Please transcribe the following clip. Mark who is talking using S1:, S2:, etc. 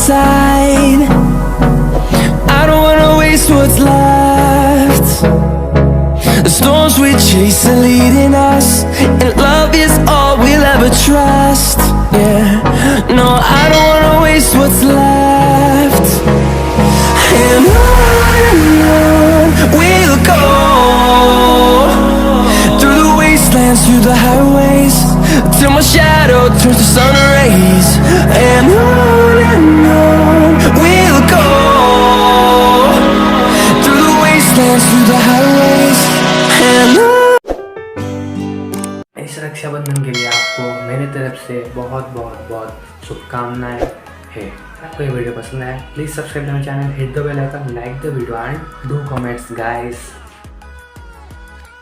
S1: inside. I don't wanna waste what's left. The storms we chase are leading us, and love is all we'll ever trust. Yeah, no, I don't wanna waste what's left. And on we'll go, through the wastelands, through the highways, till my shadow turns to sun rays. And on we'll go, through the wastelands, through the highways. And
S2: इस रक्षाबंधन के लिए आपको मेरी तरफ से बहुत बहुत बहुत शुभकामनाएं है। आपको ये वीडियो पसंद आया, please subscribe my channel, hit the bell icon, like the video and do comments guys.